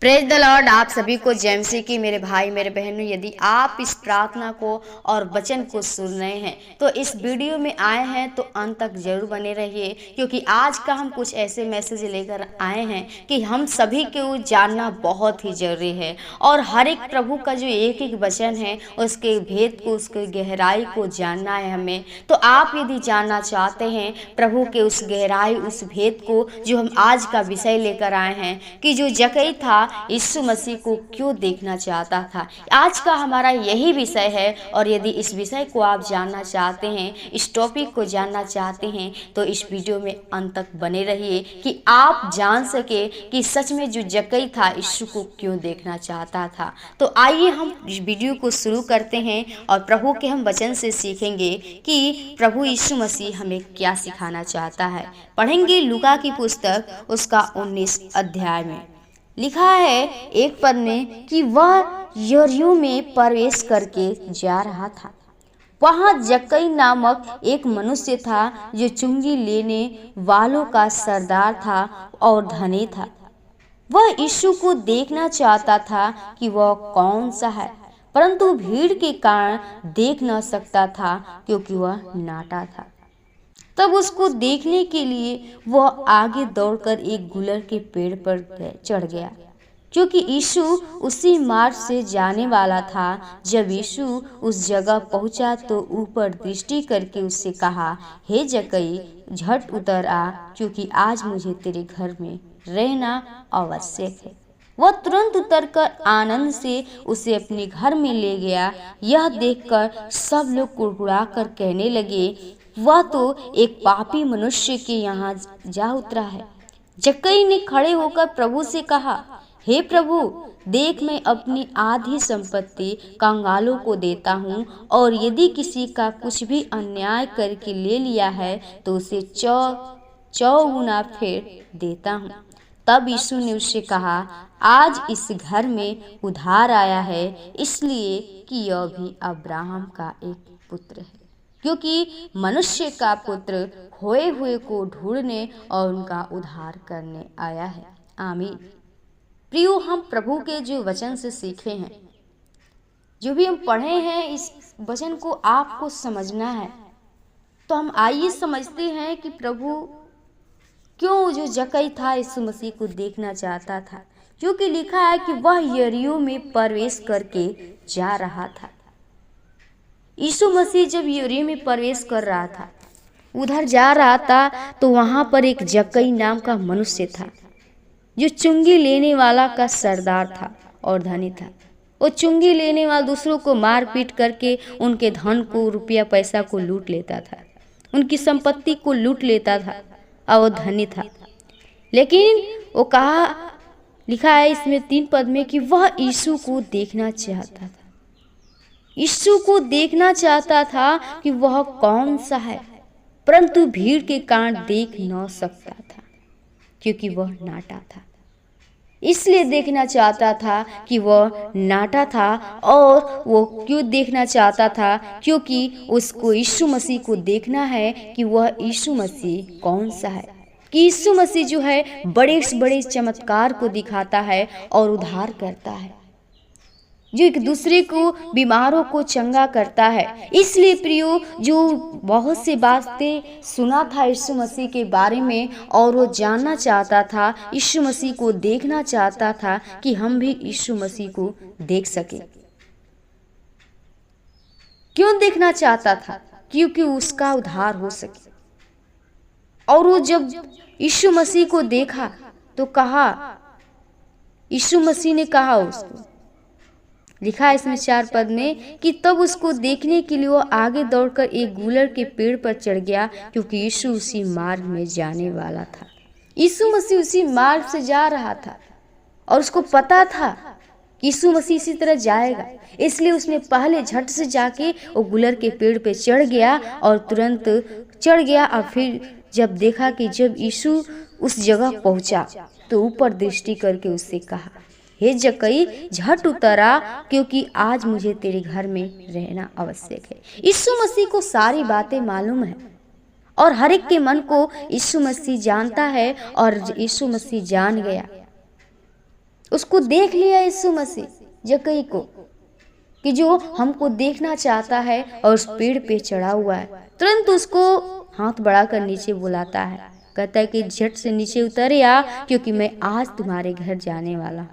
Praise the Lord. आप सभी को जैमसी की मेरे भाई मेरे बहनों, यदि आप इस प्रार्थना को और वचन को सुन रहे हैं तो इस वीडियो में आए हैं तो अंत तक जरूर बने रहिए, क्योंकि आज का हम कुछ ऐसे मैसेज लेकर आए हैं कि हम सभी को जानना बहुत ही जरूरी है। और हर एक प्रभु का जो एक एक वचन है उसके भेद को, उसके गहराई को जानना है हमें। तो आप यदि जानना चाहते हैं प्रभु के उस गहराई, उस भेद को, जो हम आज का विषय लेकर आए हैं कि जो जक्कई था यीशु मसीह को क्यों देखना चाहता था, आज का हमारा यही विषय है। और यदि इस विषय को आप जानना चाहते हैं, इस टॉपिक को जानना चाहते हैं, तो इस वीडियो में अंत तक बने रहिए कि आप जान सके कि सच में जो जक्कई था यीशु को क्यों देखना चाहता था। तो आइए हम इस वीडियो को शुरू करते हैं और प्रभु के हम वचन से सीखेंगे कि प्रभु यीशु मसीह हमें क्या सिखाना चाहता है। पढ़ेंगे लूका की पुस्तक उसका 19 अध्याय में लिखा है एक पद में कि वह यरीहो में प्रवेश करके जा रहा था। वहाँ जक्कई नामक एक मनुष्य था जो चुंगी लेने वालों का सरदार था और धनी था। वह यीशु को देखना चाहता था कि वह कौन सा है, परंतु भीड़ के कारण देख न सकता था क्योंकि वह नाटा था। तब उसको देखने के लिए वह आगे दौड़कर एक गुलर के पेड़ पर चढ़ गया, क्योंकि यीशु उसी मार्ग से जाने वाला था। जब यीशु उस जगह पहुंचा तो ऊपर दृष्टि करके उससे कहा, हे जक्कई, झट उतर आ, क्योंकि आज मुझे तेरे घर में रहना आवश्यक है। वह तुरंत उतरकर आनंद से उसे अपने घर में ले गया। यह देखकर सब लोग कुड़कुड़ाकर कहने लगे, वह तो एक पापी मनुष्य के यहाँ जा उतरा है। जक्कई ने खड़े होकर प्रभु से कहा, हे प्रभु, देख, मैं अपनी आधी संपत्ति कंगालों को देता हूँ, और यदि किसी का कुछ भी अन्याय करके ले लिया है तो उसे चौगुना फेर देता हूँ। तब यीशु ने उससे कहा, आज इस घर में उद्धार आया है, इसलिए कि यह भी अब्राहम का एक पुत्र है, क्योंकि मनुष्य का पुत्र खोए हुए को ढूंढने और उनका उद्धार करने आया है। आमीन। प्रियो, हम प्रभु के जो वचन से सीखे हैं, जो भी हम पढ़े हैं, इस वचन को आपको समझना है। तो हम आइए समझते हैं कि प्रभु क्यों जो जक्कई था यीशु मसीह को देखना चाहता था। क्योंकि लिखा है कि वह यरीहो में प्रवेश करके जा रहा था। यीशु मसीह जब यरीहो में प्रवेश कर रहा था, उधर जा रहा था, तो वहां पर एक जक्कई नाम का मनुष्य था जो चुंगी लेने वाला का सरदार था और धनी था। वो चुंगी लेने वाला दूसरों को मार पीट करके उनके धन को, रुपया पैसा को लूट लेता था, उनकी संपत्ति को लूट लेता था, और वो धनी था। लेकिन वो कहा, लिखा है इसमें 3 पद में कि वह यीशु को देखना चाहता था। यीशु को देखना चाहता था कि वह कौन सा है, परंतु भीड़ के कारण देख न सकता था क्योंकि वह नाटा था। इसलिए देखना चाहता था कि वह नाटा था। और वो क्यों देखना चाहता था? क्योंकि उसको यीशु मसीह को देखना है कि वह यीशु मसीह कौन सा है, कि यीशु मसीह जो है बड़े से बड़े चमत्कार को दिखाता है और उद्धार करता है, जो एक दूसरे को, बीमारों को चंगा करता है। इसलिए प्रियो, जो बहुत सी बातें सुना था यीशु मसीह के बारे में, और वो जानना चाहता था, यीशु मसीह को देखना चाहता था कि हम भी यीशु मसीह को देख सके। क्यों देखना चाहता था? क्योंकि उसका उद्धार हो सके। और वो जब यीशु मसीह को देखा तो कहा, यीशु मसीह ने कहा उसको, लिखा है इसमें 4 पद में कि तब उसको देखने के लिए वो आगे दौड़कर एक गुलर के पेड़ पर चढ़ गया, क्योंकि यीशु उसी मार्ग में जाने वाला था। यीशु मसीह उसी मार्ग से जा रहा था और उसको पता था कि यीशु मसीह इसी तरह जाएगा। इसलिए उसने पहले झट से जाके वो गुलर के पेड़ पे चढ़ गया और तुरंत चढ़ गया। और फिर जब देखा कि जब यीशु उस जगह पहुंचा तो ऊपर दृष्टि करके उससे कहा, हे जक्कई, झट उतरा, क्योंकि आज मुझे तेरे घर में रहना आवश्यक है। यीशु मसीह को सारी बातें मालूम है और हर एक के मन को यीशु मसीह जानता है, और यीशु मसीह जान गया। उसको देख लिया यीशु मसीह जक्कई को कि जो हमको देखना चाहता है और उस पेड़ पे चढ़ा हुआ है। तुरंत उसको हाथ बढ़ाकर नीचे बुलाता है, कहता है कि झट से नीचे उतर आ, क्योंकि मैं आज तुम्हारे घर जाने वाला।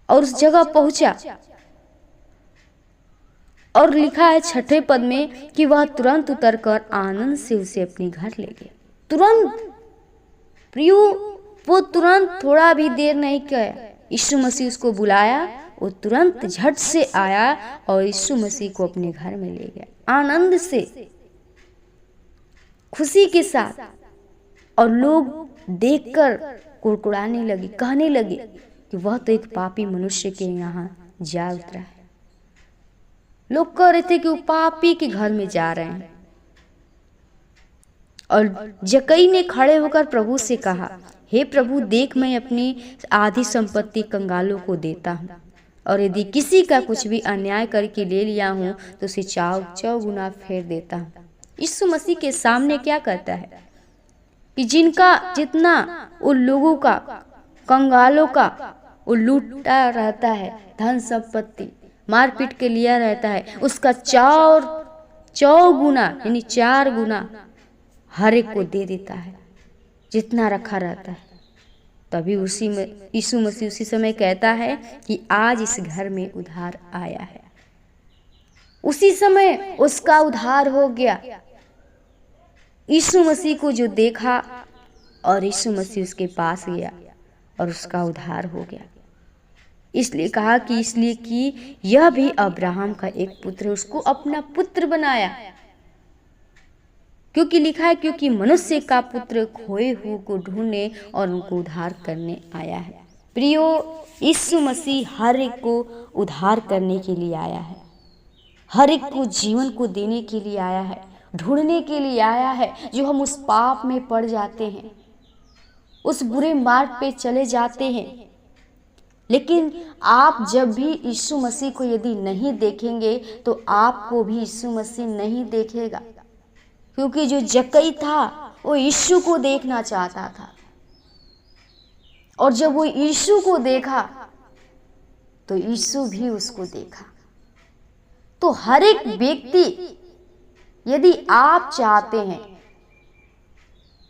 और उस जगह पहुंचा और लिखा है 6ठे पद में कि वह तुरंत उतरकर आनंद से उसे अपने घर ले गया। तुरंत प्रियो, वो तुरंत थोड़ा भी देर नहीं किया। यीशु मसीह उसको बुलाया, वो तुरंत झट से आया और यीशु मसीह को अपने घर में ले गया आनंद से, खुशी के साथ। और लोग देखकर कुड़कुड़ाने लगे, कहने लगे कि वह तो एक पापी मनुष्य के यहाँ जा उतरा है। लोग कह रहे थे कि वो पापी के घर में जा रहे हैं। और जक्कई ने खड़े होकर प्रभु से कहा, हे प्रभु, देख मैं अपनी आधी संपत्ति कंगालों को देता हूँ, और यदि किसी का कुछ भी अन्याय करके ले लिया हूँ तो उसे चौगुना फेर देता हूँ। यीशु मसीह के सामने क्या कहता है कि जिनका जितना उन लोगों का, कंगालों का वो लूटा रहता है, धन संपत्ति मारपीट के लिया रहता है, उसका चौगुना यानी 4 गुना हर एक को दे देता है जितना रखा रहता है। तभी उसी में यीशु मसीह उसी समय कहता है कि आज इस घर में उद्धार आया है। उसी समय उसका उद्धार हो गया। यीशु मसीह को जो देखा और यीशु मसीह उसके पास गया और उसका उद्धार हो गया। इसलिए कहा कि इसलिए कि यह भी अब्राहम का एक पुत्र है, उसको अपना पुत्र बनाया। क्योंकि लिखा है, क्योंकि मनुष्य का पुत्र खोए हुए को ढूंढने और उनको उद्धार करने आया है। प्रियो, यीशु मसीह हर एक को उद्धार करने के लिए आया है, हर एक को जीवन को देने के लिए आया है, ढूंढने के लिए आया है। जो हम उस पाप में पड़ जाते हैं, उस बुरे मार्ग पे चले जाते हैं, लेकिन आप जब भी यीशु मसीह को यदि नहीं देखेंगे तो आपको भी यीशु मसीह नहीं देखेगा। क्योंकि जो जक्कई था वो यीशु को देखना चाहता था, और जब वो यीशु को देखा तो यीशु भी उसको देखा। तो हर एक व्यक्ति, यदि आप चाहते हैं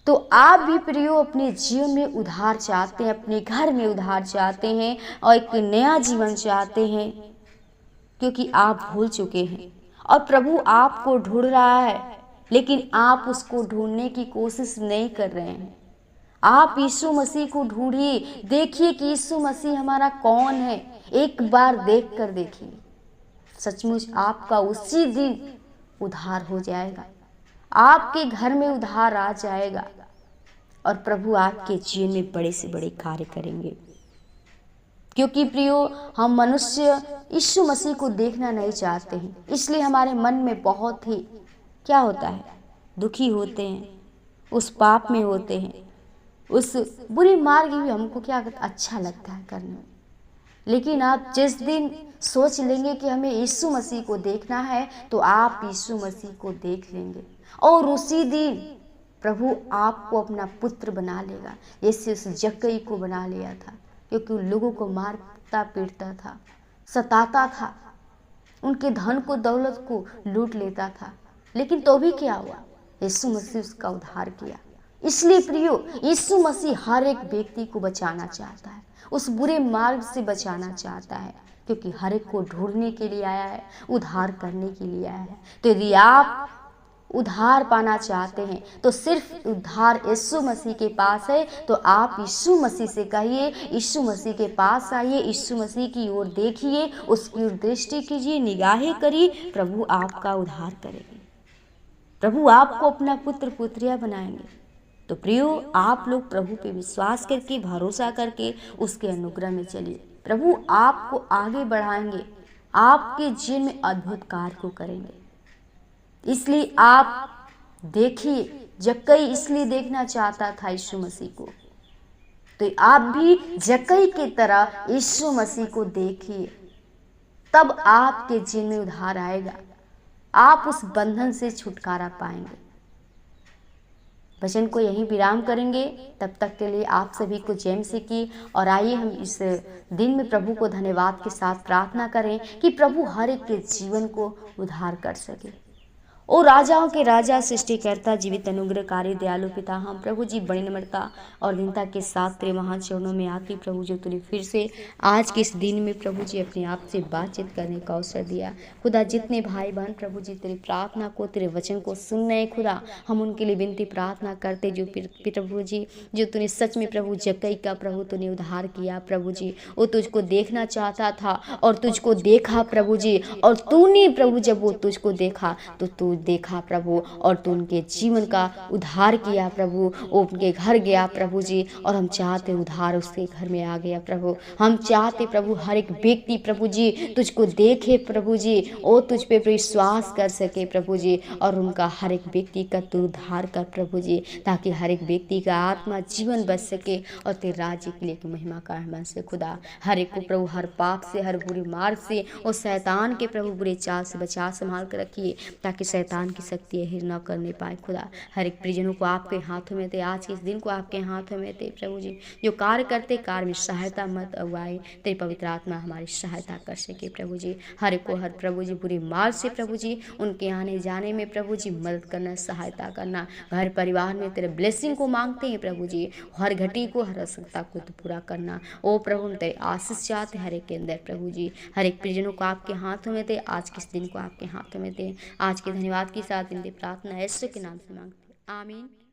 तो आप भी प्रियो अपने जीवन में उद्धार चाहते हैं, अपने घर में उद्धार चाहते हैं और एक नया जीवन चाहते हैं, क्योंकि आप भूल चुके हैं और प्रभु आपको ढूंढ रहा है, लेकिन आप उसको ढूंढने की कोशिश नहीं कर रहे हैं। आप यीशु मसीह को ढूंढिए, देखिए कि यीशु मसीह हमारा कौन है। एक बार देख कर देखिए, सचमुच आपका उसी दिन उद्धार हो जाएगा, आपके घर में उद्धार आ जाएगा और प्रभु आपके जीवन में बड़े से बड़े कार्य करेंगे। क्योंकि प्रियो, हम मनुष्य यीशु मसीह को देखना नहीं चाहते हैं, इसलिए हमारे मन में बहुत ही क्या होता है, दुखी होते हैं, उस पाप में होते हैं, उस बुरे मार्ग भी हमको क्या अच्छा लगता है करने में। लेकिन आप जिस दिन सोच लेंगे कि हमें यीशु मसीह को देखना है तो आप यीशु मसीह को देख लेंगे और उसी दिन प्रभु आपको अपना पुत्र बना लेगा, जैसे उस जक्कई को बना लिया था। क्योंकि उन लोगों को मारता पीटता था, सताता था, उनके धन को दौलत को लूट लेता था, लेकिन तो भी क्या हुआ, यीशु मसीह उसका उद्धार किया। इसलिए प्रियो, यीशु मसीह हर एक व्यक्ति को बचाना चाहता है, उस बुरे मार्ग से बचाना चाहता है, क्योंकि हर एक को ढूंढने के लिए आया है, उद्धार करने के लिए आया है। तो यदि आप उद्धार पाना चाहते हैं तो सिर्फ उद्धार यीशु मसीह के पास है। तो आप यीशु मसीह से कहिए, यीशु मसीह के पास आइए, यीशु मसीह की ओर देखिए, उसकी ओर दृष्टि कीजिए, निगाहें करिए, प्रभु आपका उद्धार करेंगे, प्रभु आपको अपना पुत्र पुत्रिया बनाएंगे। तो प्रियो, आप लोग प्रभु पे विश्वास करके, भरोसा करके उसके अनुग्रह में चलिए, प्रभु आपको आगे बढ़ाएंगे, आपके जीवन में अद्भुत कार्य को करेंगे। इसलिए आप देखिए, जक्कई इसलिए देखना चाहता था यीशु मसीह को, तो आप भी जक्कई की तरह यीशु मसीह को देखिए, तब आपके जीवन में उद्धार आएगा, आप उस बंधन से छुटकारा पाएंगे। वचन को यहीं विराम करेंगे। तब तक के लिए आप सभी को जय मसीह की। और आइए हम इस दिन में प्रभु को धन्यवाद के साथ प्रार्थना करें कि प्रभु हर एक के जीवन को उद्धार कर सके। ओ राजाओं के राजा, सृष्टिकर्ता, जीवित, अनुग्रहकारी, दयालु पिता, हम प्रभु जी बड़ी नम्रता और दीनता के साथ तेरे महान चरणों में आती प्रभु जो तूने फिर से आज के इस दिन में प्रभु जी अपने आप से बातचीत करने का अवसर दिया। खुदा जितने भाई बहन प्रभु जी तेरी प्रार्थना को, तेरे वचन को सुन रहे खुदा, हम उनके लिए विनती प्रार्थना करते जो प्रभु जी जो तूने सच में प्रभु जक्कई का प्रभु तूने उद्धार किया प्रभु जी, वो तुझको देखना चाहता था और तुझको देखा प्रभु जी, और तूने प्रभु जब वो तुझको देखा तो तू देखा प्रभु और तू उनके जीवन का उद्धार किया प्रभु। वो उनके घर गया प्रभु जी, और हम चाहते उद्धार उसके घर में आ गया प्रभु। हम चाहते प्रभु हर एक व्यक्ति प्रभु जी तुझको देखे प्रभु जी, वो तुझ पे विश्वास कर सके प्रभु जी, और उनका हर एक व्यक्ति का तू उद्धार कर प्रभु जी, ताकि हर एक व्यक्ति का आत्मा जीवन बच सके और तेरे राज्य के लिए की महिमा का बन से खुदा। हर एक को प्रभु हर पाप से, हर बुरी मार्ग से और शैतान के प्रभु बुरे चाल से बचा संभाल कर रखिए, ताकि शैतान की शक्ति हिर न करने पाए खुदा। हर एक परिजनों को आपके हाथों में दे, आज के इस दिन को आपके हाथों में दे प्रभु जी। जो कार्य करते कार्य में सहायता मत अगुवाई, तेरी पवित्र आत्मा हमारी सहायता कर सके प्रभु जी। हर एक को हर प्रभु जी बुरी मार्ग से प्रभु जी उनके आने जाने में प्रभु जी मदद करना, सहायता करना। घर परिवार में तेरे ब्लेसिंग को मांगते हैं प्रभु जी, हर घटी को, हर आवश्यकता को तो पूरा करना। ओ प्रभु हम तेरे आशीष चाहते हर एक के अंदर प्रभु जी। हर एक परिजनों को आपके हाथों में दे, आज के इस दिन को आपके हाथों में दे। आज के धन्यवाद के साथ इनकी प्रार्थना यीशु के नाम से मांगते हैं, आमीन।